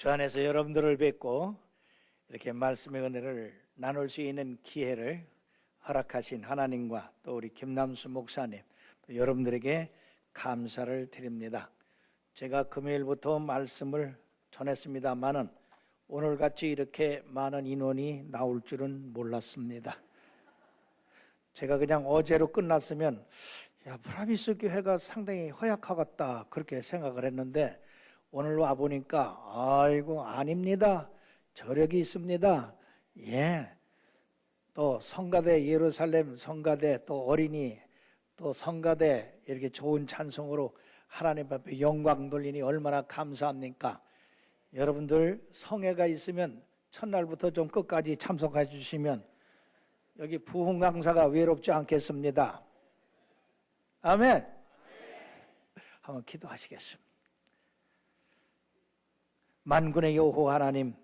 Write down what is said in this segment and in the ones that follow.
주 안에서 여러분들을 뵙고 이렇게 말씀의 은혜를 나눌 수 있는 기회를 허락하신 하나님과 또 우리 김남수 목사님, 또 여러분들에게 감사를 드립니다. 제가 금요일부터 말씀을 전했습니다마는 오늘같이 이렇게 많은 인원이 나올 줄은 몰랐습니다. 제가 그냥 어제로 끝났으면 프라미스 교회가 상당히 허약하겠다 그렇게 생각을 했는데, 오늘 와보니까 아이고 아닙니다. 저력이 있습니다. 또 성가대, 예루살렘 성가대, 또 어린이, 또 성가대, 이렇게 좋은 찬송으로 하나님 앞에 영광 돌리니 얼마나 감사합니까? 여러분들 성회가 있으면 첫날부터 좀 끝까지 참석해 주시면 여기 부흥 강사가 외롭지 않겠습니다. 아멘. 한번 기도하시겠습니다. 만군의 여호와 하나님,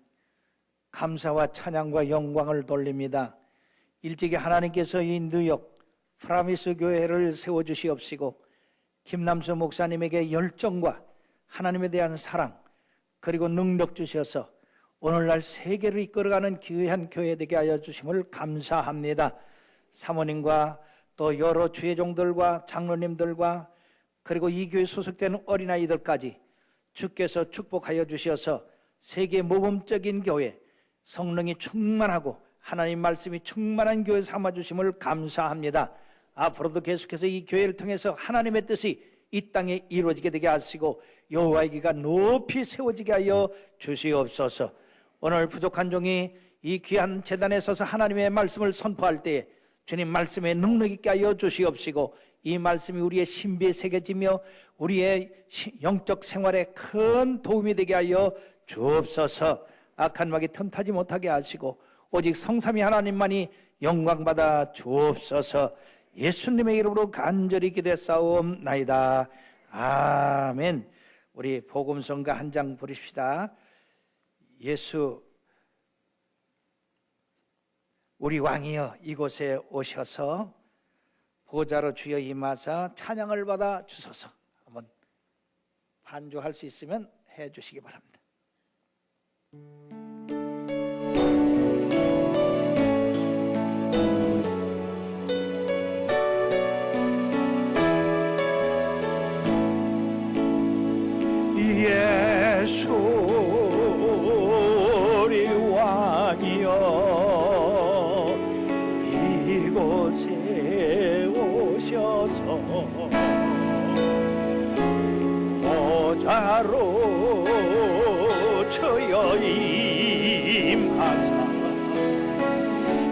감사와 찬양과 영광을 돌립니다. 일찍이 하나님께서 이 뉴욕 프라미스 교회를 세워주시옵시고 김남수 목사님에게 열정과 하나님에 대한 사랑 그리고 능력 주셔서 오늘날 세계를 이끌어가는 귀한 교회 되게 하여 주심을 감사합니다. 사모님과 또 여러 주회종들과 장로님들과 그리고 이 교회 소속되는 어린아이들까지 주께서 축복하여 주셔서 세계 모범적인 교회, 성령이 충만하고 하나님 말씀이 충만한 교회 삼아주심을 감사합니다. 앞으로도 계속해서 이 교회를 통해서 하나님의 뜻이 이 땅에 이루어지게 되게 하시고 여호와의 기가 높이 세워지게 하여 주시옵소서. 오늘 부족한 종이 이 귀한 제단에 서서 하나님의 말씀을 선포할 때에 주님 말씀에 능력 있게 하여 주시옵시고 이 말씀이 우리의 신비에 새겨지며 우리의 영적 생활에 큰 도움이 되게 하여 주옵소서. 악한 마귀 틈타지 못하게 하시고 오직 성삼위 하나님만이 영광받아 주옵소서. 예수님의 이름으로 간절히 기도했사옵나이다. 아멘. 우리 복음성가 한 장 부릅시다. 예수 우리 왕이여 이곳에 오셔서 보좌로 주여 임하사 찬양을 받아 주소서. 한번 반주할 수 있으면 해 주시기 바랍니다. 예수 우리 왕이여 이곳에 오셔서 보좌로 저여 임하사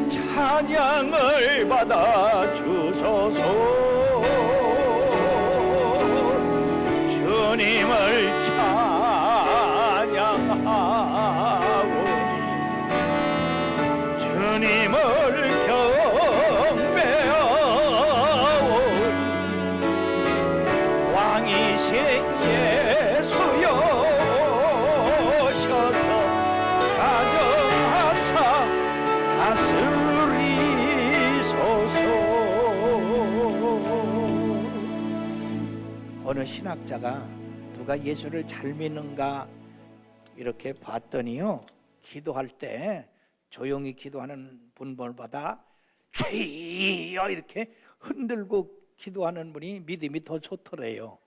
찬양을 받아 주소서. 주님을 찬양하오니 주님을 경배하오니 왕이신 예수여 오셔서 좌정하사 다스리소서. 어느 신학자가 누가 예수를 잘 믿는가 이렇게 봤더니요, 기도할 때 조용히 기도하는 분들보다 주여 이렇게 흔들고 기도하는 분이 믿음이 더 좋더래요.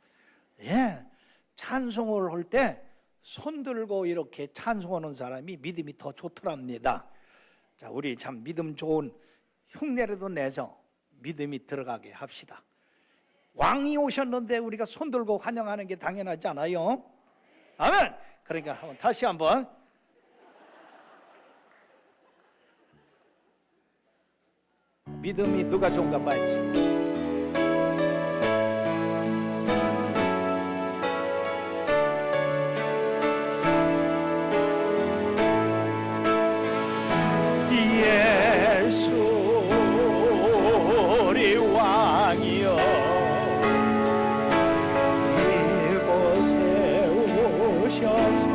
찬송을 할 때 손 들고 이렇게 찬송하는 사람이 믿음이 더 좋더랍니다. 자, 우리 참 믿음 좋은 흉내라도 내서 믿음이 들어가게 합시다. 왕이 오셨는데 우리가 손 들고 환영하는 게 당연하지 않아요? 아멘. 그러니까 다시 한번 믿음이 누가 좋은가 봐야지. 예수 우리 왕이여 이곳에 오셔서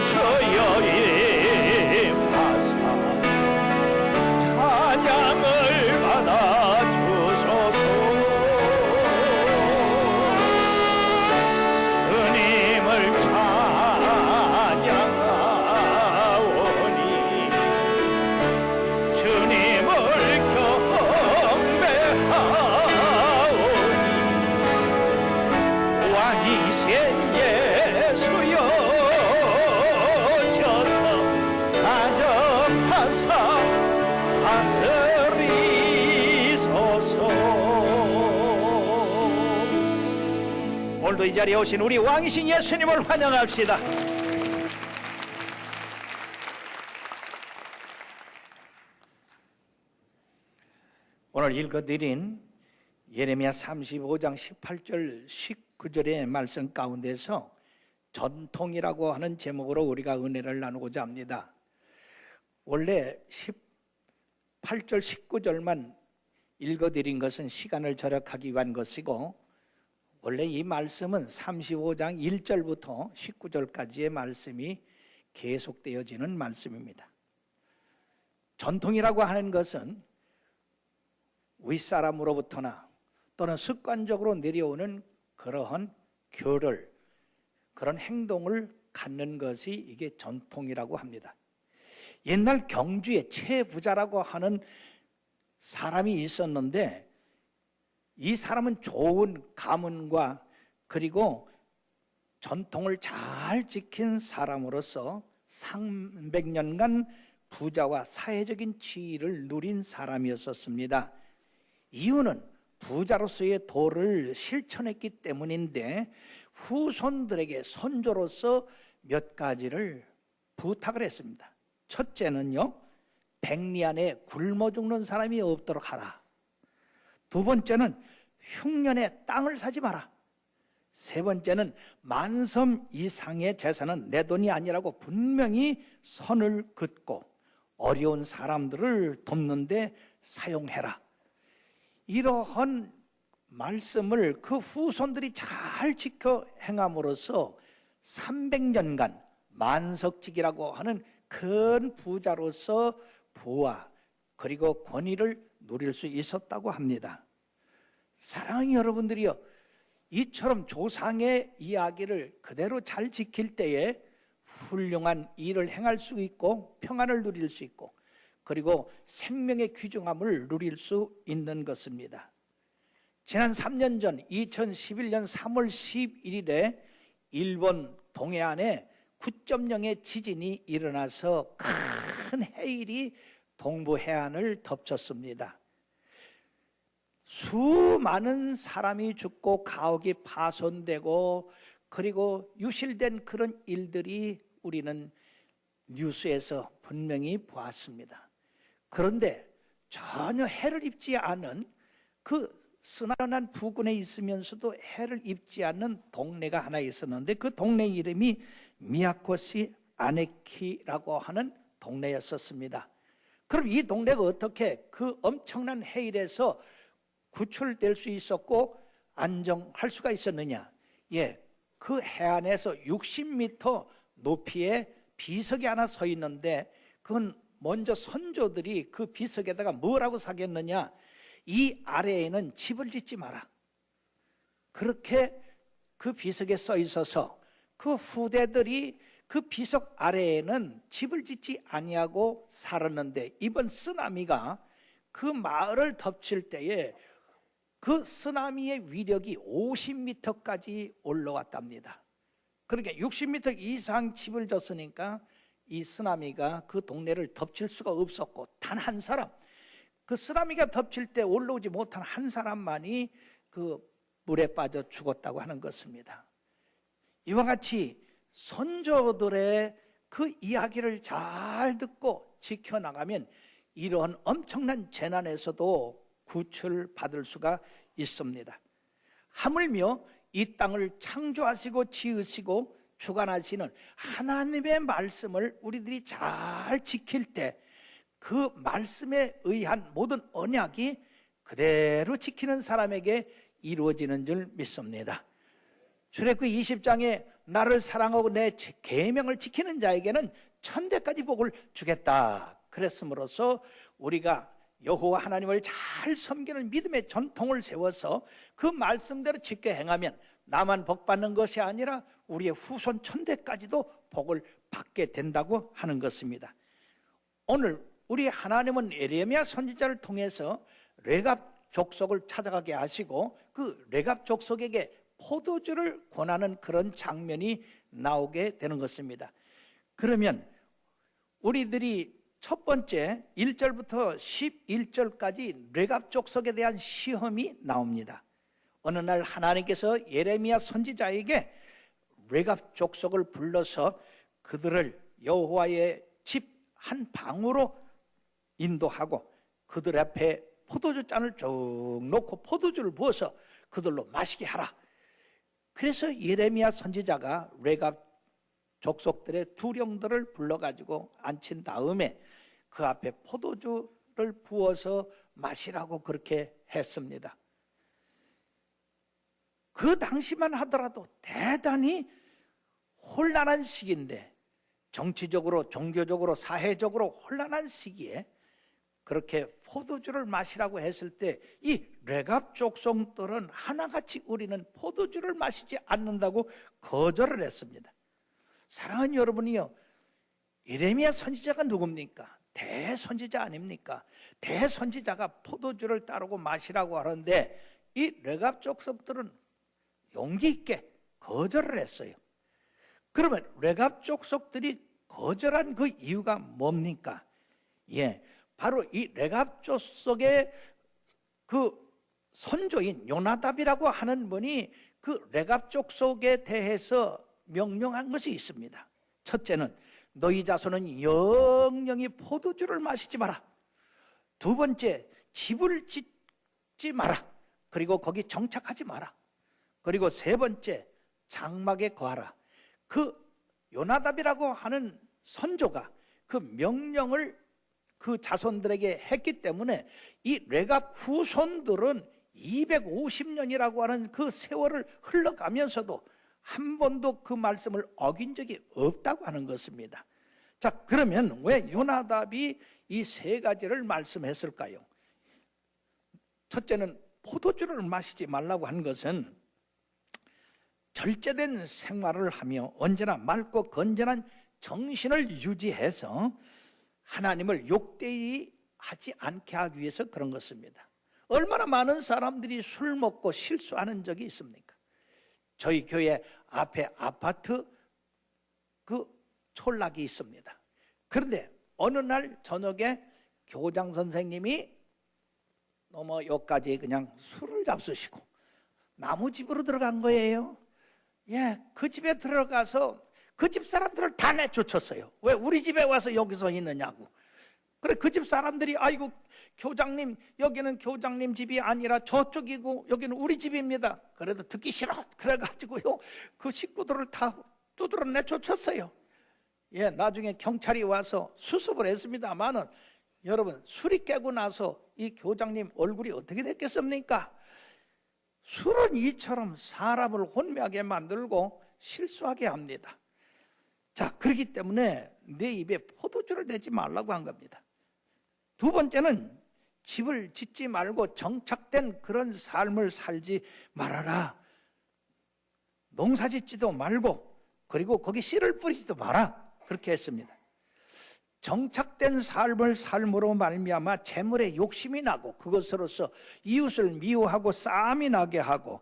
저여 이센 예수여 저서 자정하사 다스리소서. 오늘도 이 자리에 오신 우리 왕이신 예수님을 환영합시다. 오늘 읽어드린 예레미야 35장 18절 19절의 말씀 가운데서 전통이라고 하는 제목으로 우리가 은혜를 나누고자 합니다. 원래 18절 19절만 읽어드린 것은 시간을 절약하기 위한 것이고, 원래 이 말씀은 35장 1절부터 19절까지의 말씀이 계속되어지는 말씀입니다. 전통이라고 하는 것은 윗사람으로부터나 또는 습관적으로 내려오는 그러한 교를, 그런 행동을 갖는 것이 이게 전통이라고 합니다. 옛날 경주에 최부자라고 하는 사람이 있었는데, 이 사람은 좋은 가문과 그리고 전통을 잘 지킨 사람으로서 300년간 부자와 사회적인 지위를 누린 사람이었습니다. 이유는 부자로서의 도를 실천했기 때문인데, 후손들에게 선조로서 몇 가지를 부탁을 했습니다. 첫째는요, 백리 안에 굶어 죽는 사람이 없도록 하라. 두 번째는 흉년에 땅을 사지 마라. 세 번째는 만섬 이상의 재산은 내 돈이 아니라고 분명히 선을 긋고 어려운 사람들을 돕는 데 사용해라. 이러한 말씀을 그 후손들이 잘 지켜 행함으로써 300년간 만석직이라고 하는 큰 부자로서 부와 그리고 권위를 누릴 수 있었다고 합니다. 사랑하는 여러분들이요, 이처럼 조상의 이야기를 그대로 잘 지킬 때에 훌륭한 일을 행할 수 있고 평안을 누릴 수 있고 그리고 생명의 귀중함을 누릴 수 있는 것입니다. 지난 3년 전 2011년 3월 11일에 일본 동해안에 9.0의 지진이 일어나서 큰 해일이 동부 해안을 덮쳤습니다. 수많은 사람이 죽고 가옥이 파손되고 그리고 유실된 그런 일들이 우리는 뉴스에서 분명히 보았습니다. 그런데 전혀 해를 입지 않은 그 쓰나른한 부근에 있으면서도 해를 입지 않는 동네가 하나 있었는데, 그 동네 이름이 미야코시 아네키라고 하는 동네였었습니다. 그럼 이 동네가 어떻게 그 엄청난 해일에서 구출될 수 있었고 안정할 수가 있었느냐? 그 해안에서 60m 높이의 비석이 하나 서 있는데, 그건 먼저 선조들이 그 비석에다가 뭐라고 사겼느냐? 이 아래에는 집을 짓지 마라. 그렇게 그 비석에 써 있어서 그 후대들이 그 비석 아래에는 집을 짓지 아니하고 살았는데, 이번 쓰나미가 그 마을을 덮칠 때에 그 쓰나미의 위력이 50m까지 올라왔답니다. 그러니까 60m 이상 집을 졌으니까 이 쓰나미가 그 동네를 덮칠 수가 없었고, 단 한 사람, 그 쓰나미가 덮칠 때 올라오지 못한 한 사람만이 그 물에 빠져 죽었다고 하는 것입니다. 이와 같이 선조들의 그 이야기를 잘 듣고 지켜나가면 이러한 엄청난 재난에서도 구출받을 수가 있습니다. 하물며 이 땅을 창조하시고 지으시고 주관하시는 하나님의 말씀을 우리들이 잘 지킬 때 그 말씀에 의한 모든 언약이 그대로 지키는 사람에게 이루어지는 줄 믿습니다. 출애굽기 20장에 나를 사랑하고 내 계명을 지키는 자에게는 천대까지 복을 주겠다 그랬음으로써 우리가 여호와 하나님을 잘 섬기는 믿음의 전통을 세워서 그 말씀대로 지켜 행하면 나만 복 받는 것이 아니라 우리의 후손 천대까지도 복을 받게 된다고 하는 것입니다. 오늘 우리 하나님은 예레미야 선지자를 통해서 레갑 족속을 찾아가게 하시고 그 레갑 족속에게 포도주를 권하는 그런 장면이 나오게 되는 것입니다. 그러면 우리들이 첫 번째 1절부터 11절까지 레갑 족속에 대한 시험이 나옵니다. 어느 날 하나님께서 예레미야 선지자에게 레갑 족속을 불러서 그들을 여호와의 집 한 방으로 인도하고 그들 앞에 포도주 잔을 쭉 놓고 포도주를 부어서 그들로 마시게 하라. 그래서 예레미야 선지자가 레갑 족속들의 두령들을 불러가지고 앉힌 다음에 그 앞에 포도주를 부어서 마시라고 그렇게 했습니다. 그 당시만 하더라도 대단히 혼란한 시기인데, 정치적으로 종교적으로 사회적으로 혼란한 시기에 그렇게 포도주를 마시라고 했을 때 이 레갑 족속들은 하나같이 우리는 포도주를 마시지 않는다고 거절을 했습니다. 사랑하는 여러분이요, 예레미야 선지자가 누굽니까? 대선지자 아닙니까? 대선지자가 포도주를 따르고 마시라고 하는데 이 레갑 족속들은 용기 있게 거절을 했어요. 그러면 레갑 족속들이 거절한 그 이유가 뭡니까? 바로 이 레갑 족속의 그 선조인 요나답이라고 하는 분이 그 레갑 족속에 대해서 명령한 것이 있습니다. 첫째는 너희 자손은 영영이 포도주를 마시지 마라. 두 번째, 집을 짓지 마라. 그리고 거기 정착하지 마라. 그리고 세 번째, 장막에 거하라. 그 요나답이라고 하는 선조가 그 명령을 그 자손들에게 했기 때문에 이 레갑 후손들은 250년이라고 하는 그 세월을 흘러가면서도 한 번도 그 말씀을 어긴 적이 없다고 하는 것입니다. 자, 그러면 왜 요나답이 이 세 가지를 말씀했을까요? 첫째는 포도주를 마시지 말라고 한 것은 절제된 생활을 하며 언제나 맑고 건전한 정신을 유지해서 하나님을 욕되이 하지 않게 하기 위해서 그런 것입니다. 얼마나 많은 사람들이 술 먹고 실수하는 적이 있습니까? 저희 교회 앞에 아파트 그 촌락이 있습니다. 그런데 어느 날 저녁에 교장 선생님이 너무 여기까지 그냥 술을 잡수시고 나무집으로 들어간 거예요. 그 집에 들어가서 그 집 사람들을 다 내쫓았어요. 왜 우리 집에 와서 여기서 있느냐고. 그래, 그 집 사람들이 아이고 교장님, 여기는 교장님 집이 아니라 저쪽이고 여기는 우리 집입니다. 그래도 듣기 싫어. 그래가지고요 그 식구들을 다 두드러 내쫓았어요. 나중에 경찰이 와서 수습을 했습니다만은 여러분, 술이 깨고 나서 이 교장님 얼굴이 어떻게 됐겠습니까? 술은 이처럼 사람을 혼미하게 만들고 실수하게 합니다. 자, 그렇기 때문에 내 입에 포도주를 대지 말라고 한 겁니다. 두 번째는 집을 짓지 말고 정착된 그런 삶을 살지 말아라. 농사 짓지도 말고 그리고 거기 씨를 뿌리지도 마라. 그렇게 했습니다. 정착된 삶을 삶으로 말미암아 재물에 욕심이 나고 그것으로서 이웃을 미워하고 싸움이 나게 하고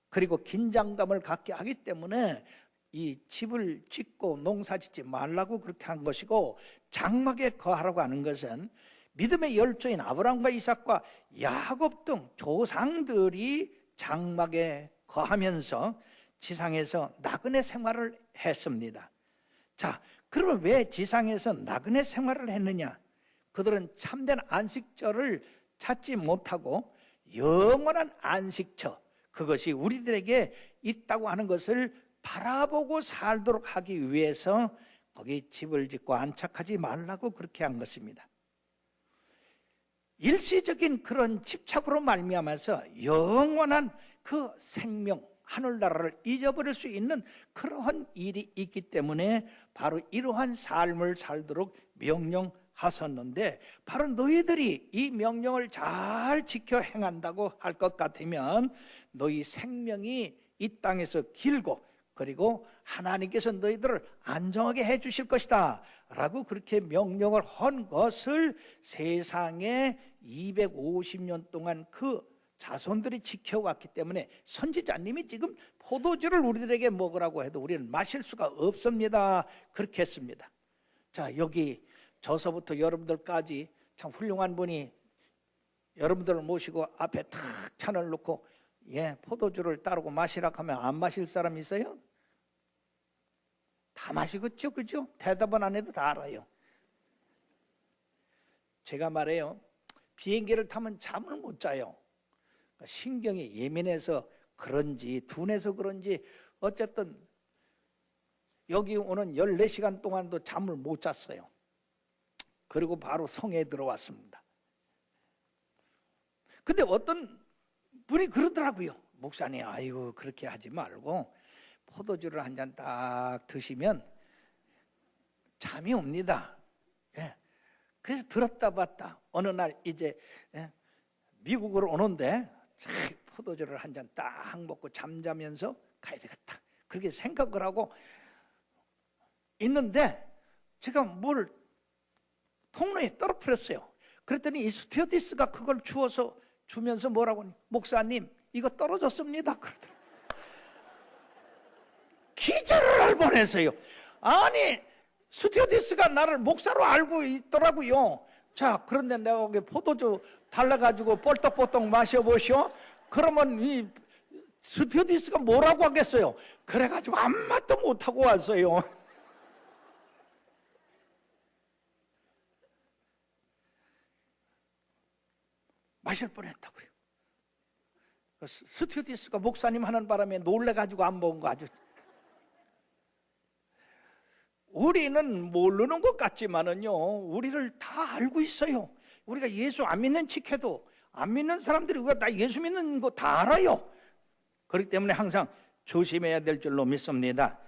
그리고 긴장감을 갖게 하기 때문에 이 집을 짓고 농사 짓지 말라고 그렇게 한 것이고, 장막에 거하라고 하는 것은 믿음의 열조인 아브라함과 이삭과 야곱 등 조상들이 장막에 거하면서 지상에서 나그네 생활을 했습니다. 자, 그러면 왜 지상에서 나그네 생활을 했느냐? 그들은 참된 안식처를 찾지 못하고 영원한 안식처, 그것이 우리들에게 있다고 하는 것을 바라보고 살도록 하기 위해서 거기 집을 짓고 안착하지 말라고 그렇게 한 것입니다. 일시적인 그런 집착으로 말미암아서 영원한 그 생명, 하늘나라를 잊어버릴 수 있는 그러한 일이 있기 때문에 바로 이러한 삶을 살도록 명령하셨는데, 바로 너희들이 이 명령을 잘 지켜 행한다고 할 것 같으면 너희 생명이 이 땅에서 길고 그리고 하나님께서 너희들을 안정하게 해 주실 것이다 라고 그렇게 명령을 한 것을 세상에 250년 동안 그 자손들이 지켜왔기 때문에 선지자님이 지금 포도주를 우리들에게 먹으라고 해도 우리는 마실 수가 없습니다. 그렇게 했습니다. 자, 여기 저서부터 여러분들까지 참 훌륭한 분이 여러분들을 모시고 앞에 탁 찬을 놓고 포도주를 따르고 마시라 하면 안 마실 사람 있어요? 다 마시겠죠, 그죠? 대답은 안 해도 다 알아요. 제가 말해요, 비행기를 타면 잠을 못 자요. 신경이 예민해서 그런지 둔해서 그런지 어쨌든 여기 오는 14시간 동안도 잠을 못 잤어요. 그리고 바로 성에 들어왔습니다. 근데 어떤 분이 그러더라고요. 목사님, 아이고 그렇게 하지 말고 포도주를 한 잔 딱 드시면 잠이 옵니다. 그래서 들었다 봤다 어느 날 이제 미국으로 오는데 포도주를 한 잔 딱 먹고 잠자면서 가야 되겠다, 그렇게 생각을 하고 있는데 제가 뭘 통로에 떨어뜨렸어요. 그랬더니 이 스튜어디스가 그걸 주면서 뭐라고 하니, 목사님 이거 떨어졌습니다 그러더라고요. 기절을 할 뻔했어요. 아니 스튜어디스가 나를 목사로 알고 있더라고요. 자, 그런데 내가 거기 포도주 달라가지고 뻘떡뻘떡 마셔보시오. 그러면 이 스튜어디스가 뭐라고 하겠어요? 그래가지고 아무 말도 못하고 왔어요. 마실 뻔했다고요. 스튜어디스가 목사님 하는 바람에 놀래가지고 안 먹은 거 아주. 우리는 모르는 것 같지만은요, 우리를 다 알고 있어요. 우리가 예수 안 믿는 척해도 안 믿는 사람들이 우리가 나 예수 믿는 거 다 알아요. 그렇기 때문에 항상 조심해야 될 줄로 믿습니다.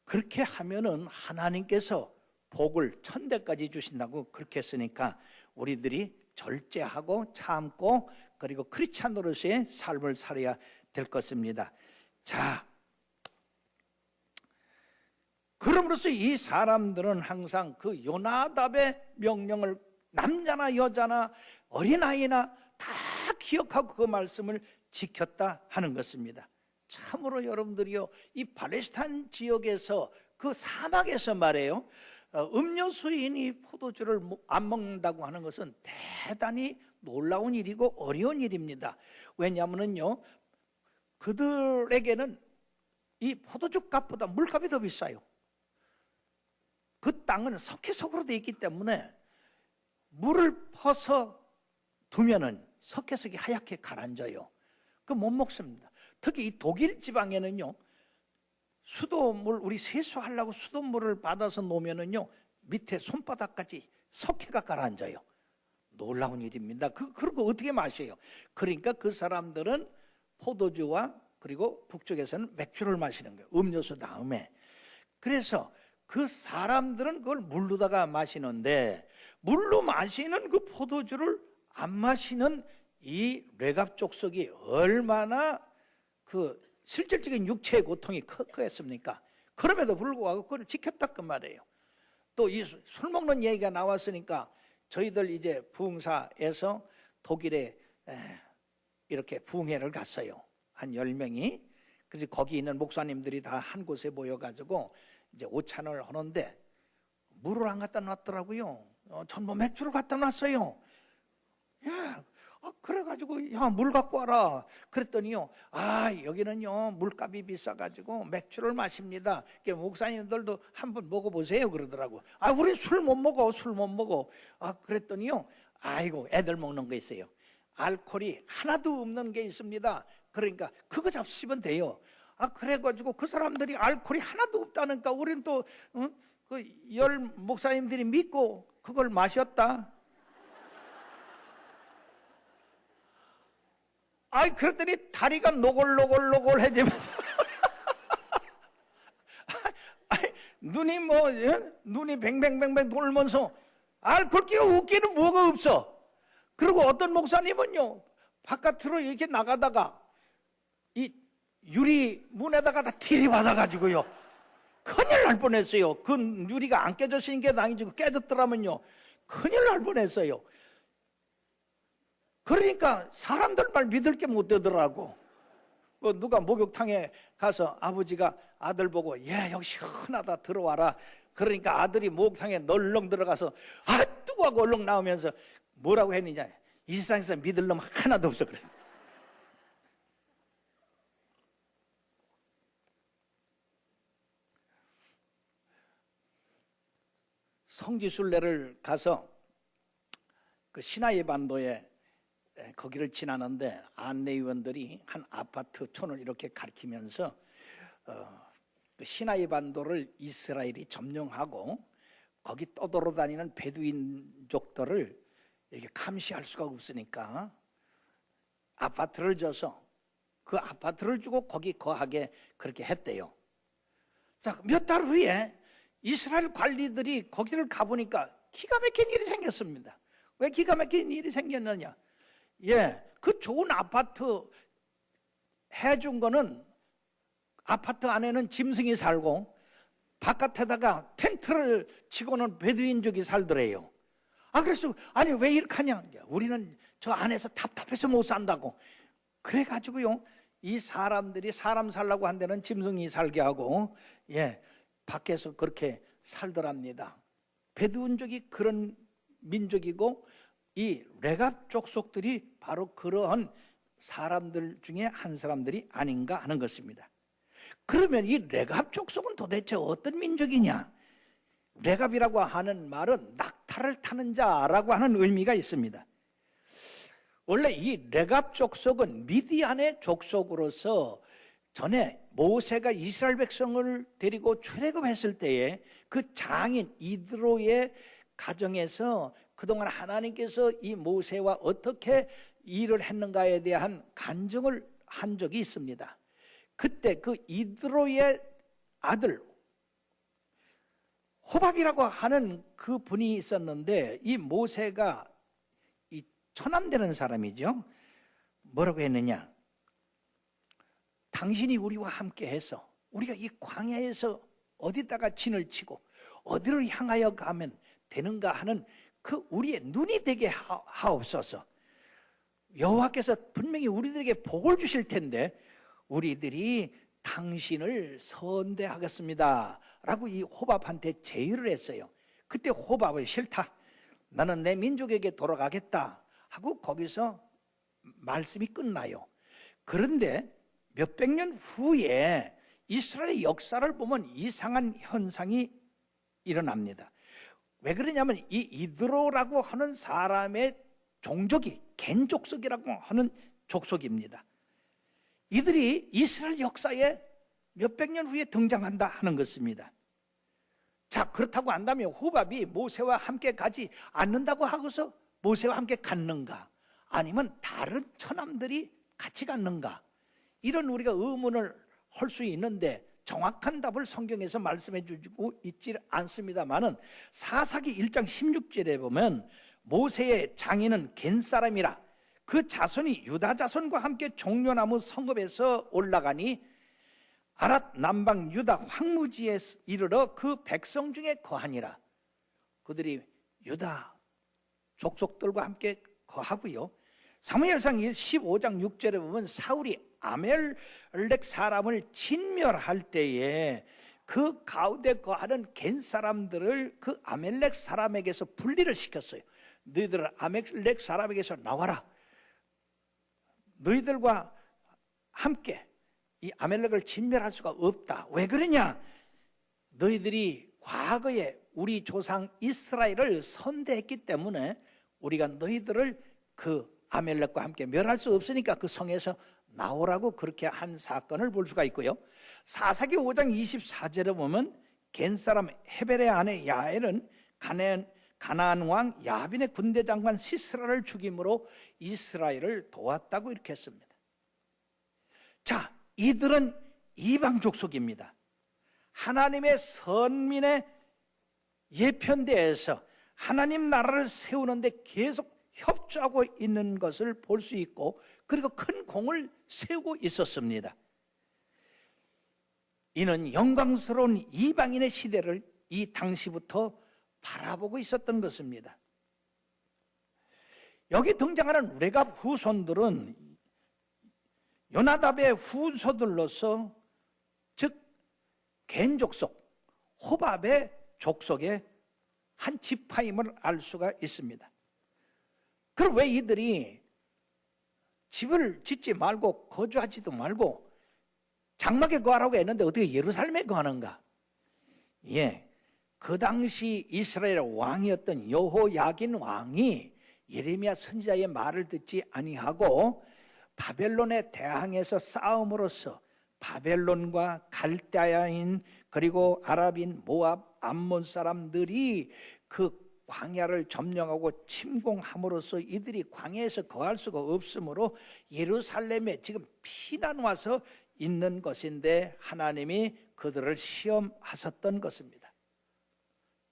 그렇게 하면은 하나님께서 복을 1000대까지 주신다고 그렇게 했으니까 우리들이 절제하고 참고 그리고 크리스찬으로서의 삶을 살아야 될 것입니다. 자, 그럼으로써 이 사람들은 항상 그 요나답의 명령을 남자나 여자나 어린아이나 다 기억하고 그 말씀을 지켰다 하는 것입니다. 참으로 여러분들이요, 이 팔레스타인 지역에서 그 사막에서 말해요, 음료수인이 포도주를 안 먹는다고 하는 것은 대단히 놀라운 일이고 어려운 일입니다. 왜냐하면요, 그들에게는 이 포도주 값보다 물값이 더 비싸요. 그 땅은 석회석으로 되어 있기 때문에 물을 퍼서 두면은 석회석이 하얗게 가라앉아요. 그 못 먹습니다. 특히 이 독일 지방에는요, 수돗물, 우리 세수하려고 수돗물을 받아서 놓으면은요, 밑에 손바닥까지 석회가 가라앉아요. 놀라운 일입니다. 그리고 어떻게 마셔요? 그러니까 그 사람들은 포도주와 그리고 북쪽에서는 맥주를 마시는 거예요. 음료수 다음에. 그래서 그 사람들은 그걸 물로다가 마시는데, 물로 마시는 그 포도주를 안 마시는 이 뇌갑 족속이 얼마나 그 실질적인 육체의 고통이 크겠습니까? 그럼에도 불구하고 그걸 지켰다 그 말이에요. 또 이 술 먹는 얘기가 나왔으니까 저희들 이제 부흥사에서 독일에 이렇게 부흥회를 갔어요. 한 10명이. 그래서 거기 있는 목사님들이 다 한 곳에 모여가지고 이제 오찬을 하는데 물을 안 갖다 놨더라고요. 전부 맥주를 갖다 놨어요. 그래가지고 야, 물 갖고 와라 그랬더니요, 여기는요 물값이 비싸가지고 맥주를 마십니다. 목사님들도 한번 먹어보세요 그러더라고. 우리 술 못 먹어, 술 못 먹어. 그랬더니요, 아이고 애들 먹는 거 있어요. 알코올이 하나도 없는 게 있습니다. 그러니까 그거 잡수시면 돼요. 그래가지고 그 사람들이 알코올이 하나도 없다니까 우리는 또 그 열 목사님들이 믿고 그걸 마셨다. 그랬더니 다리가 노골노골노골해지면서 눈이 뱅뱅뱅뱅 돌면서 알코올기가 웃기는 뭐가 없어. 그리고 어떤 목사님은요, 바깥으로 이렇게 나가다가 이 유리 문에다가 다 들이받아가지고요, 큰일 날 뻔했어요. 그 유리가 안 깨졌으니까 다행이지 깨졌더라면요 큰일 날 뻔했어요. 그러니까 사람들 말 믿을 게 못 되더라고. 누가 목욕탕에 가서 아버지가 아들 보고 여기 시원하다 들어와라. 그러니까 아들이 목욕탕에 널렁 들어가서 뜨거워하고 얼렁 나오면서 뭐라고 했느냐, 이 세상에서 믿을 놈 하나도 없어 그래. 성지순례를 가서 그 시나이 반도에 거기를 지나는데 안내위원들이 한 아파트 촌을 이렇게 가리키면서 그 시나이 반도를 이스라엘이 점령하고 거기 떠돌아다니는 베두인족들을 이렇게 감시할 수가 없으니까 아파트를 줘서 그 아파트를 주고 거기 거하게 그렇게 했대요. 자, 몇 달 후에 이스라엘 관리들이 거기를 가보니까 기가 막힌 일이 생겼습니다. 왜 기가 막힌 일이 생겼느냐? 그 좋은 아파트 해준 거는 아파트 안에는 짐승이 살고 바깥에다가 텐트를 치고는 베두인족이 살더래요. 그래서 아니 왜 이렇게 하냐? 우리는 저 안에서 답답해서 못 산다고. 그래가지고요, 이 사람들이 사람 살라고 한 데는 짐승이 살게 하고 밖에서 그렇게 살더랍니다. 베두인족이 그런 민족이고 이 레갑 족속들이 바로 그러한 사람들 중에 한 사람들이 아닌가 하는 것입니다. 그러면 이 레갑 족속은 도대체 어떤 민족이냐? 레갑이라고 하는 말은 낙타를 타는 자라고 하는 의미가 있습니다. 원래 이 레갑 족속은 미디안의 족속으로서 전에 모세가 이스라엘 백성을 데리고 출애굽했을 때에 그 장인 이드로의 가정에서 그동안 하나님께서 이 모세와 어떻게 일을 했는가에 대한 간증을 한 적이 있습니다. 그때 그 이드로의 아들 호밥이라고 하는 그 분이 있었는데, 이 모세가 이 처남되는 사람이죠. 뭐라고 했느냐? 당신이 우리와 함께 해서 우리가 이 광야에서 어디다가 진을 치고 어디를 향하여 가면 되는가 하는 그 우리의 눈이 되게 하옵소서. 여호와께서 분명히 우리들에게 복을 주실 텐데 우리들이 당신을 선대하겠습니다 라고 이 호밥한테 제의를 했어요. 그때 호밥은 싫다, 나는 내 민족에게 돌아가겠다 하고 거기서 말씀이 끝나요. 그런데 몇백 년 후에 이스라엘의 역사를 보면 이상한 현상이 일어납니다. 왜 그러냐면 이 이드로라고 하는 사람의 종족이 겐 족속이라고 하는 족속입니다. 이들이 이스라엘 역사에 몇백 년 후에 등장한다 하는 것입니다. 자, 그렇다고 한다면 호밥이 모세와 함께 가지 않는다고 하고서 모세와 함께 갔는가? 아니면 다른 처남들이 같이 갔는가? 이런 우리가 의문을 할 수 있는데 정확한 답을 성경에서 말씀해 주고 있지 않습니다만은 사사기 1장 16절에 보면 모세의 장인은 겐 사람이라 그 자손이 유다 자손과 함께 종려나무 성읍에서 올라가니 아랏 남방 유다 황무지에 이르러 그 백성 중에 거하니라. 그들이 유다 족속들과 함께 거하고요. 사무엘상 15장 6절에 보면 사울이 아멜렉 사람을 진멸할 때에 그 가운데 거하는 겐 사람들을 그 아멜렉 사람에게서 분리를 시켰어요. 너희들은 아멜렉 사람에게서 나와라. 너희들과 함께 이 아멜렉을 진멸할 수가 없다. 왜 그러냐? 너희들이 과거에 우리 조상 이스라엘을 선대했기 때문에 우리가 너희들을 그 아멜렉과 함께 멸할 수 없으니까 그 성에서 나오라고 그렇게 한 사건을 볼 수가 있고요. 사사기 5장 24절에 보면 겐 사람 헤벨의 아내 야엘은 가나안 왕 야빈의 군대 장관 시스라를 죽임으로 이스라엘을 도왔다고 이렇게 했습니다. 자, 이들은 이방 족속입니다. 하나님의 선민의 예편대에서 하나님 나라를 세우는데 계속 협조하고 있는 것을 볼 수 있고, 그리고 큰 공을 세우고 있었습니다. 이는 영광스러운 이방인의 시대를 이 당시부터 바라보고 있었던 것입니다. 여기 등장하는 레갑 후손들은 요나답의 후손들로서, 즉 겐 족속, 호밥의 족속의 한 지파임을 알 수가 있습니다. 그럼 왜 이들이 집을 짓지 말고 거주하지도 말고 장막에 거하라고 했는데 어떻게 예루살렘에 거하는가? 그 당시 이스라엘 왕이었던 여호야긴 왕이 예레미야 선지자의 말을 듣지 아니하고 바벨론에 대항해서 싸움으로써 바벨론과 갈대아인, 그리고 아랍인, 모압, 암몬 사람들이 그 광야를 점령하고 침공함으로써 이들이 광야에서 거할 수가 없으므로 예루살렘에 지금 피난 와서 있는 것인데 하나님이 그들을 시험하셨던 것입니다.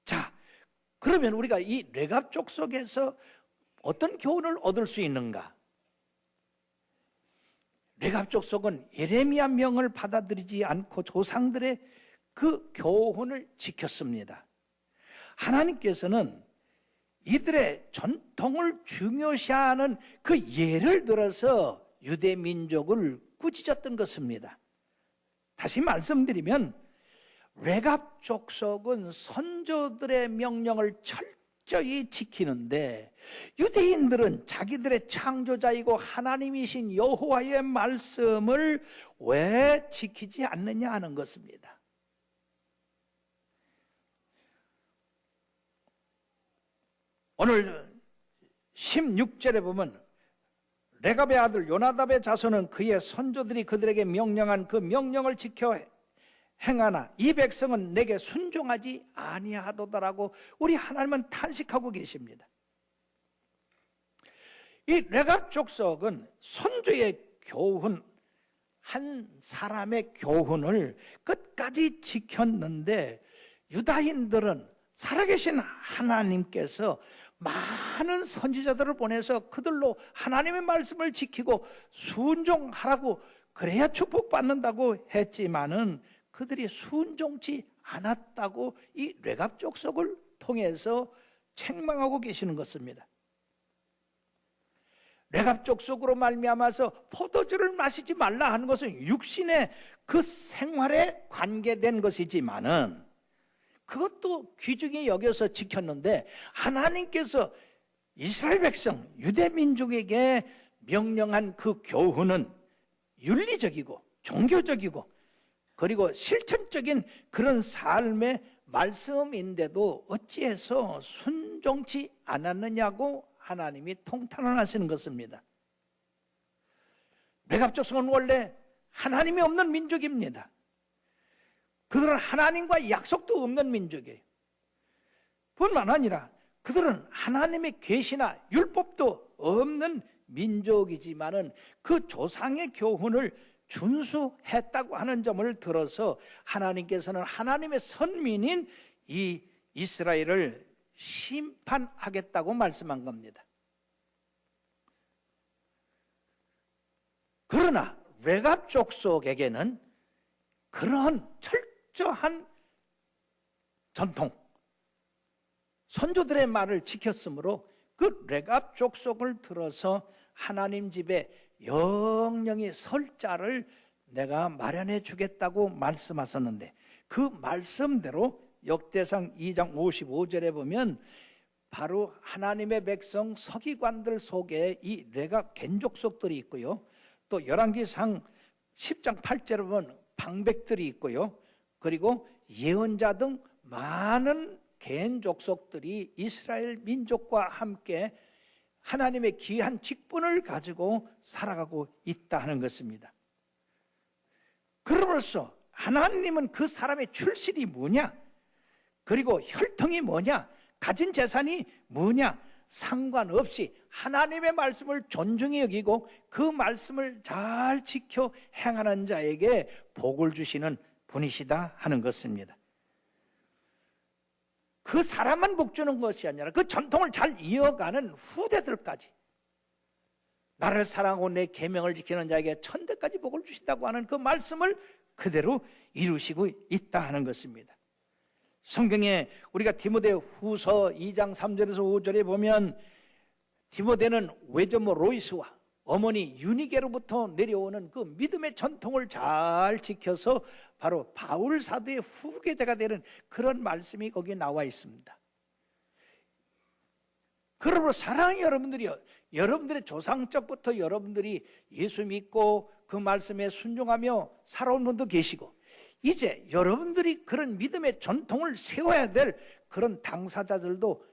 자, 그러면 우리가 이 레갑 족속에서 어떤 교훈을 얻을 수 있는가? 레갑 족속은 예레미야 명을 받아들이지 않고 조상들의 그 교훈을 지켰습니다. 하나님께서는 이들의 전통을 중요시하는 그 예를 들어서 유대 민족을 꾸짖었던 것입니다. 다시 말씀드리면 레갑 족속은 선조들의 명령을 철저히 지키는데 유대인들은 자기들의 창조자이고 하나님이신 여호와의 말씀을 왜 지키지 않느냐 하는 것입니다. 오늘 16절에 보면 레갑의 아들 요나답의 자손은 그의 선조들이 그들에게 명령한 그 명령을 지켜 행하나 이 백성은 내게 순종하지 아니하도다라고 우리 하나님은 탄식하고 계십니다. 이 레갑 족속은 선조의 교훈, 한 사람의 교훈을 끝까지 지켰는데 유다인들은 살아계신 하나님께서 많은 선지자들을 보내서 그들로 하나님의 말씀을 지키고 순종하라고 그래야 축복받는다고 했지만은 그들이 순종치 않았다고 이 레갑 족속을 통해서 책망하고 계시는 것입니다. 레갑 족속으로 말미암아서 포도주를 마시지 말라 하는 것은 육신의 그 생활에 관계된 것이지만은 그것도 귀중히 여겨서 지켰는데 하나님께서 이스라엘 백성, 유대 민족에게 명령한 그 교훈은 윤리적이고 종교적이고 그리고 실천적인 그런 삶의 말씀인데도 어찌해서 순종치 않았느냐고 하나님이 통탄을 하시는 것입니다. 레갑 족속은 원래 하나님이 없는 민족입니다. 그들은 하나님과 약속도 없는 민족이에요. 뿐만 아니라 그들은 하나님의 계시나 율법도 없는 민족이지만은 그 조상의 교훈을 준수했다고 하는 점을 들어서 하나님께서는 하나님의 선민인 이 이스라엘을 심판하겠다고 말씀한 겁니다. 그러나 레갑 족속에게는 그런 철저한 전통, 선조들의 말을 지켰으므로 그 레갑 족속을 들어서 하나님 집에 영영이 설 자를 내가 마련해 주겠다고 말씀하셨는데 그 말씀대로 역대상 2장 55절에 보면 바로 하나님의 백성 서기관들 속에 이 레갑 겐 족속들이 있고요, 또 열왕기상 10장 8절에 보면 방백들이 있고요, 그리고 예언자 등 많은 겐 족속들이 이스라엘 민족과 함께 하나님의 귀한 직분을 가지고 살아가고 있다 하는 것입니다. 그러므로써 하나님은 그 사람의 출신이 뭐냐, 그리고 혈통이 뭐냐, 가진 재산이 뭐냐 상관없이 하나님의 말씀을 존중히 여기고 그 말씀을 잘 지켜 행하는 자에게 복을 주시는 분이시다 하는 것입니다. 그 사람만 복 주는 것이 아니라 그 전통을 잘 이어가는 후대들까지 나를 사랑하고 내 계명을 지키는 자에게 천대까지 복을 주신다고 하는 그 말씀을 그대로 이루시고 있다 하는 것입니다. 성경에 우리가 디모데 후서 2장 3절에서 5절에 보면 디모데는 외조모 로이스와 어머니 유니게로부터 내려오는 그 믿음의 전통을 잘 지켜서 바로 바울 사도의 후계자가 되는 그런 말씀이 거기에 나와 있습니다. 그러므로 사랑하는 여러분들이요, 여러분들의 조상적부터 여러분들이 예수 믿고 그 말씀에 순종하며 살아온 분도 계시고, 이제 여러분들이 그런 믿음의 전통을 세워야 될 그런 당사자들도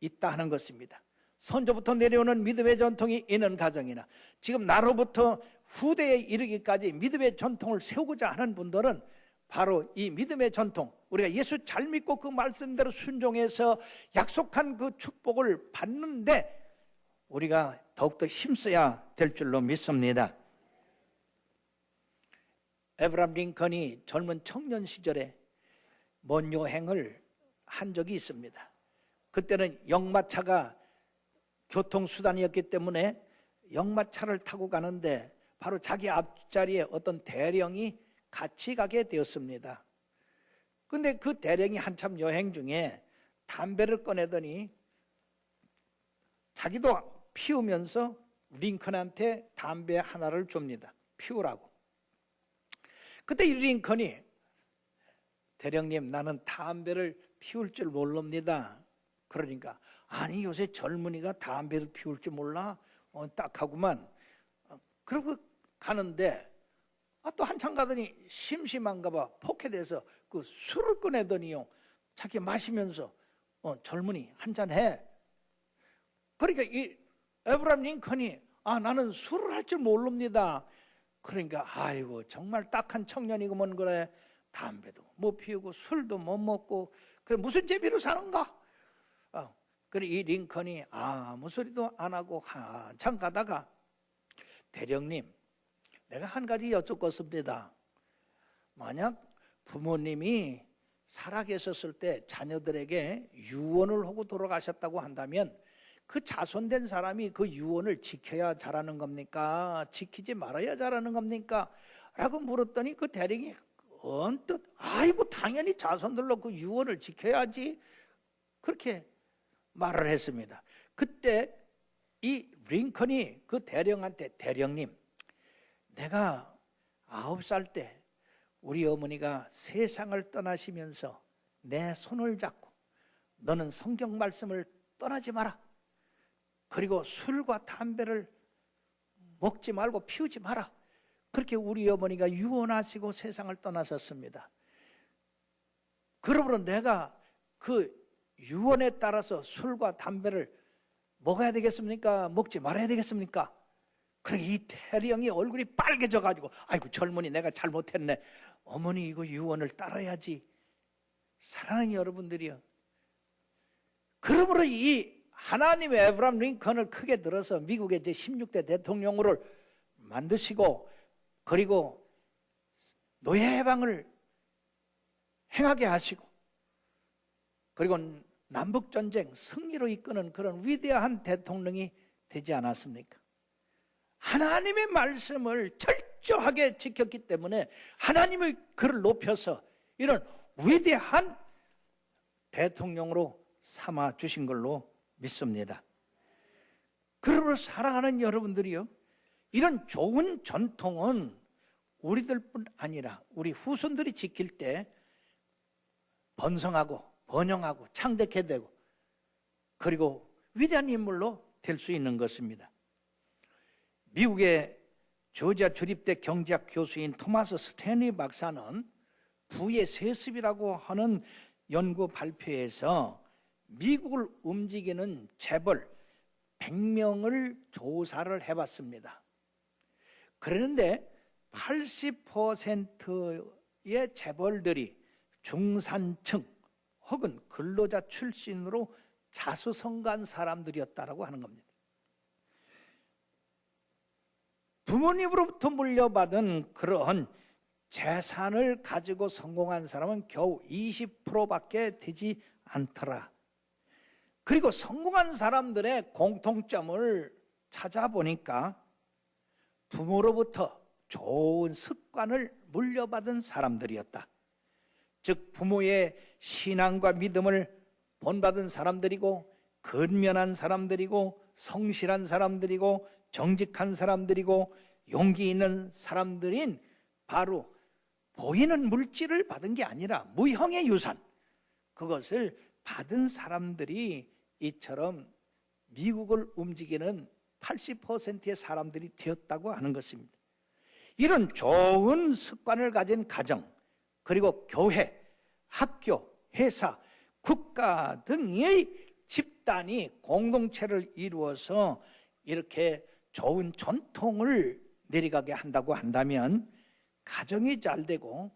있다 하는 것입니다. 선조부터 내려오는 믿음의 전통이 있는 가정이나 지금 나로부터 후대에 이르기까지 믿음의 전통을 세우고자 하는 분들은 바로 이 믿음의 전통, 우리가 예수 잘 믿고 그 말씀대로 순종해서 약속한 그 축복을 받는데 우리가 더욱더 힘써야 될 줄로 믿습니다. 에브라함 링컨이 젊은 청년 시절에 먼 여행을 한 적이 있습니다. 그때는 역마차가 교통수단이었기 때문에 역마차를 타고 가는데 바로 자기 앞자리에 어떤 대령이 같이 가게 되었습니다. 근데 그 대령이 한참 여행 중에 담배를 꺼내더니 자기도 피우면서 링컨한테 담배 하나를 줍니다. 피우라고. 그때 이 링컨이, 대령님, 나는 담배를 피울 줄 모릅니다. 그러니까, 아니 요새 젊은이가 담배를 피울 줄 몰라? 딱 하고만. 그러고 가는데 또 한참 가더니 심심한가 봐 포켓에서 그 술을 꺼내더니요, 자기 마시면서 젊은이 한잔 해. 그러니까 이 에브라함 링컨이, 나는 술을 할 줄 모릅니다. 그러니까 아이고 정말 딱한 청년이구먼. 그래, 담배도 못 피우고 술도 못 먹고 그래 무슨 재미로 사는가? 그래 이 링컨이 아무 소리도 안 하고 한참 가다가, 대령님, 내가 한 가지 여쭙겠습니다. 만약 부모님이 살아계셨을 때 자녀들에게 유언을 하고 돌아가셨다고 한다면 그 자손된 사람이 그 유언을 지켜야 잘하는 겁니까? 지키지 말아야 잘하는 겁니까? 라고 물었더니 그 대령이 언뜻 아이고 당연히 자손들로 그 유언을 지켜야지, 그렇게 말을 했습니다. 그때 이 링컨이 그 대령한테, 대령님, 내가 9살 때 우리 어머니가 세상을 떠나시면서 내 손을 잡고 너는 성경 말씀을 떠나지 마라, 그리고 술과 담배를 먹지 말고 피우지 마라, 그렇게 우리 어머니가 유언하시고 세상을 떠나셨습니다. 그러므로 내가 그 유언에 따라서 술과 담배를 먹어야 되겠습니까? 먹지 말아야 되겠습니까? 그래 이 대령이 얼굴이 빨개져 가지고, 아이고 젊은이 내가 잘못했네, 어머니 이거 유언을 따라야지. 사랑하는 여러분들이요, 그러므로 이 하나님의 에브라함 링컨을 크게 들어서 미국의 제16대 대통령으로 만드시고, 그리고 노예 해방을 행하게 하시고, 그리고 남북전쟁 승리로 이끄는 그런 위대한 대통령이 되지 않았습니까? 하나님의 말씀을 철저하게 지켰기 때문에 하나님의 그를 높여서 이런 위대한 대통령으로 삼아 주신 걸로 믿습니다. 그러므로 사랑하는 여러분들이요, 이런 좋은 전통은 우리들뿐 아니라 우리 후손들이 지킬 때 번성하고 번영하고 창대케 되고, 그리고 위대한 인물로 될 수 있는 것입니다. 미국의 조지아 주립대 경제학 교수인 토마스 스탠리 박사는 부의 세습이라고 하는 연구 발표에서 미국을 움직이는 재벌 100명을 조사를 해봤습니다. 그런데 80%의 재벌들이 중산층 혹은 근로자 출신으로 자수성가한 사람들이었다고 하는 겁니다. 부모님으로부터 물려받은 그러한 재산을 가지고 성공한 사람은 겨우 20%밖에 되지 않더라. 그리고 성공한 사람들의 공통점을 찾아보니까 부모로부터 좋은 습관을 물려받은 사람들이었다. 즉 부모의 신앙과 믿음을 본받은 사람들이고, 근면한 사람들이고, 성실한 사람들이고 정직한 사람들이고 용기 있는 사람들인 바로 보이는 물질을 받은 게 아니라 무형의 유산, 그것을 받은 사람들이 이처럼 미국을 움직이는 80%의 사람들이 되었다고 하는 것입니다. 이런 좋은 습관을 가진 가정, 그리고 교회, 학교, 회사, 국가 등의 집단이 공동체를 이루어서 이렇게 좋은 전통을 내려가게 한다고 한다면 가정이 잘 되고,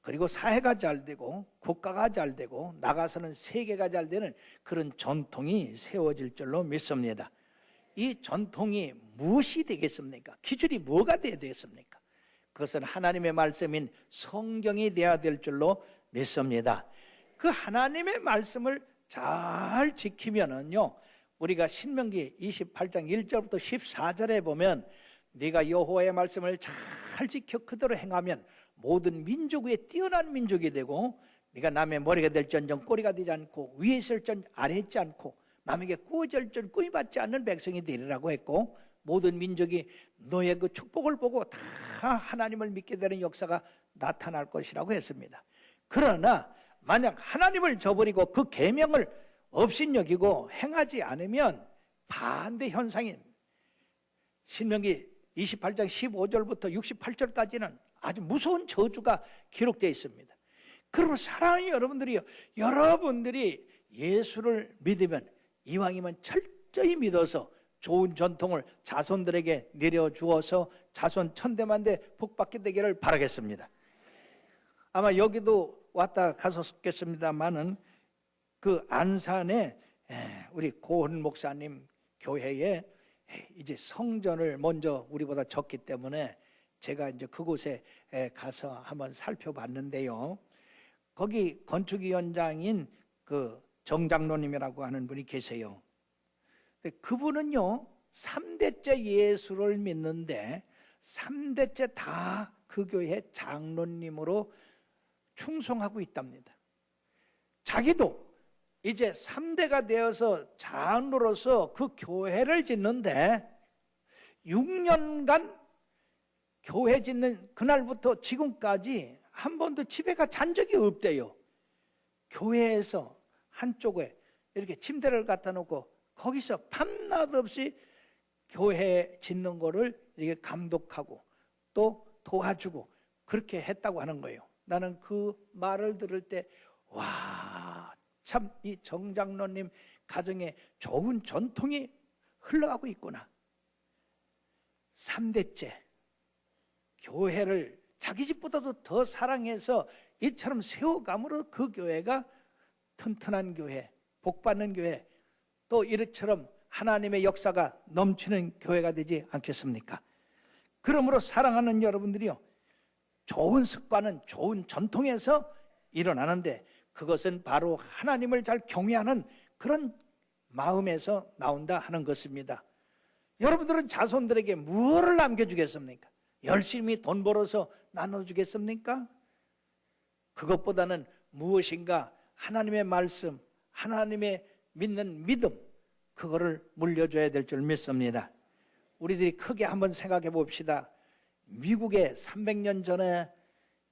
그리고 사회가 잘 되고, 국가가 잘 되고, 나가서는 세계가 잘 되는 그런 전통이 세워질 줄로 믿습니다. 이 전통이 무엇이 되겠습니까? 기준이 뭐가 되어야 되겠습니까? 그것은 하나님의 말씀인 성경이 되어야 될 줄로 믿습니다. 그 하나님의 말씀을 잘 지키면은요, 우리가 신명기 28장 1절부터 14절에 보면 네가 여호와의 말씀을 잘 지켜 그대로 행하면 모든 민족 위에 뛰어난 민족이 되고, 네가 남의 머리가 될지언정 꼬리가 되지 않고 위에 있을지언정 아래에 있지 않고 남에게 꾸어질지언정 꾸임받지 않는 백성이 되리라고 했고, 모든 민족이 너의 그 축복을 보고 다 하나님을 믿게 되는 역사가 나타날 것이라고 했습니다. 그러나 만약 하나님을 저버리고 그 계명을 업신여기고 행하지 않으면 반대 현상인 신명기 28장 15절부터 68절까지는 아주 무서운 저주가 기록되어 있습니다. 그리고 사랑하는 여러분들이 예수를 믿으면 이왕이면 철저히 믿어서 좋은 전통을 자손들에게 내려주어서 자손 천대만대 복받게 되기를 바라겠습니다. 아마 여기도 왔다 갔었겠습니다만은 그 안산에 우리 고은 목사님 교회에 이제 성전을 먼저 우리보다 졌기 때문에 제가 이제 그곳에 가서 한번 살펴봤는데요. 거기 건축위원장인 그 정장로님이라고 하는 분이 계세요. 그분은요 3대째 예수를 믿는데 3대째 다 그 교회 장로님으로 충성하고 있답니다. 자기도 이제 3대가 되어서 장로로서 그 교회를 짓는데 6년간 교회 짓는 그날부터 지금까지 한 번도 집에 잔 적이 없대요. 교회에서 한쪽에 이렇게 침대를 갖다 놓고 거기서 밤낮 없이 교회 짓는 거를 이렇게 감독하고 또 도와주고 그렇게 했다고 하는 거예요. 나는 그 말을 들을 때 와, 참 이 정장로님 가정에 좋은 전통이 흘러가고 있구나. 3대째 교회를 자기 집보다도 더 사랑해서 이처럼 세워감으로 그 교회가 튼튼한 교회, 복받는 교회, 또 이처럼 하나님의 역사가 넘치는 교회가 되지 않겠습니까? 그러므로 사랑하는 여러분들이요, 좋은 습관은 좋은 전통에서 일어나는데 그것은 바로 하나님을 잘 경외하는 그런 마음에서 나온다 하는 것입니다. 여러분들은 자손들에게 무엇을 남겨주겠습니까? 열심히 돈 벌어서 나눠주겠습니까? 그것보다는 무엇인가 하나님의 말씀, 하나님의 믿는 믿음, 그거를 물려줘야 될 줄 믿습니다. 우리들이 크게 한번 생각해 봅시다. 미국에 300년 전에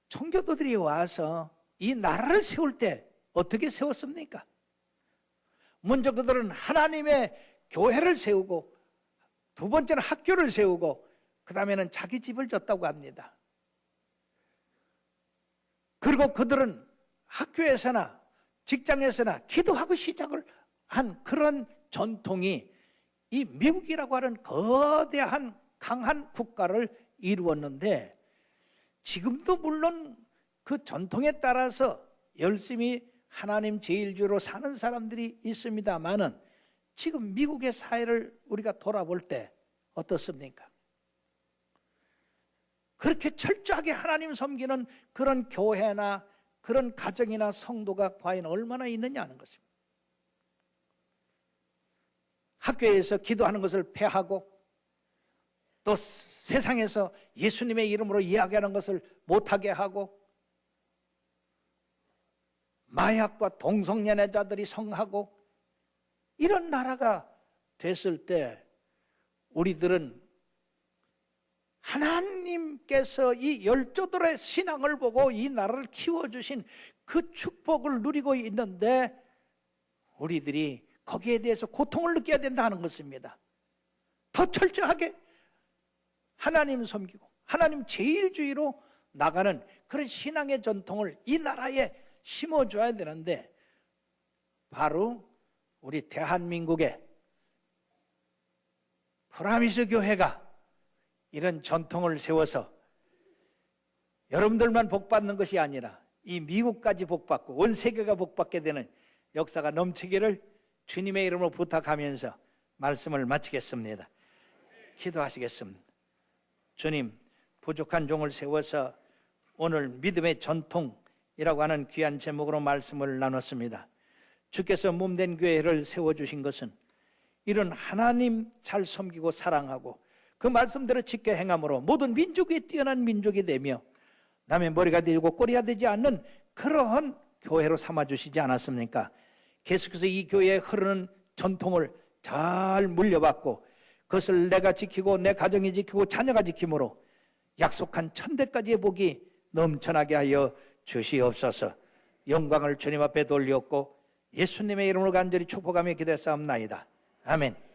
청교도들이 와서 이 나라를 세울 때 어떻게 세웠습니까? 먼저 그들은 하나님의 교회를 세우고, 두 번째는 학교를 세우고, 그 다음에는 자기 집을 졌다고 합니다. 그리고 그들은 학교에서나 직장에서나 기도하고 시작을 한 그런 전통이 이 미국이라고 하는 거대한 강한 국가를 이루었는데, 지금도 물론 그 전통에 따라서 열심히 하나님 제일주의로 사는 사람들이 있습니다만은 지금 미국의 사회를 우리가 돌아볼 때 어떻습니까? 그렇게 철저하게 하나님 섬기는 그런 교회나 그런 가정이나 성도가 과연 얼마나 있느냐 하는 것입니다. 학교에서 기도하는 것을 폐하고, 또 세상에서 예수님의 이름으로 이야기하는 것을 못하게 하고, 마약과 동성연애자들이 성하고, 이런 나라가 됐을 때 우리들은 하나님께서 이 열조들의 신앙을 보고 이 나라를 키워주신 그 축복을 누리고 있는데 우리들이 거기에 대해서 고통을 느껴야 된다는 것입니다. 더 철저하게 하나님 섬기고 하나님 제일주의로 나가는 그런 신앙의 전통을 이 나라에 심어줘야 되는데 바로 우리 대한민국의 프라미스 교회가 이런 전통을 세워서 여러분들만 복받는 것이 아니라 이 미국까지 복받고 온 세계가 복받게 되는 역사가 넘치기를 주님의 이름으로 부탁하면서 말씀을 마치겠습니다. 기도하시겠습니다. 주님, 부족한 종을 세워서 오늘 믿음의 전통이라고 하는 귀한 제목으로 말씀을 나눴습니다. 주께서 몸된 교회를 세워주신 것은 이런 하나님 잘 섬기고 사랑하고 그 말씀대로 지켜 행함으로 모든 민족이 뛰어난 민족이 되며 남의 머리가 되고 꼬리가 되지 않는 그러한 교회로 삼아주시지 않았습니까? 계속해서 이 교회에 흐르는 전통을 잘 물려받고 그것을 내가 지키고 내 가정이 지키고 자녀가 지킴으로 약속한 천대까지의 복이 넘쳐나게 하여 주시옵소서. 영광을 주님 앞에 돌렸고 예수님의 이름으로 간절히 축복하며 기도했사옵나이다. 아멘.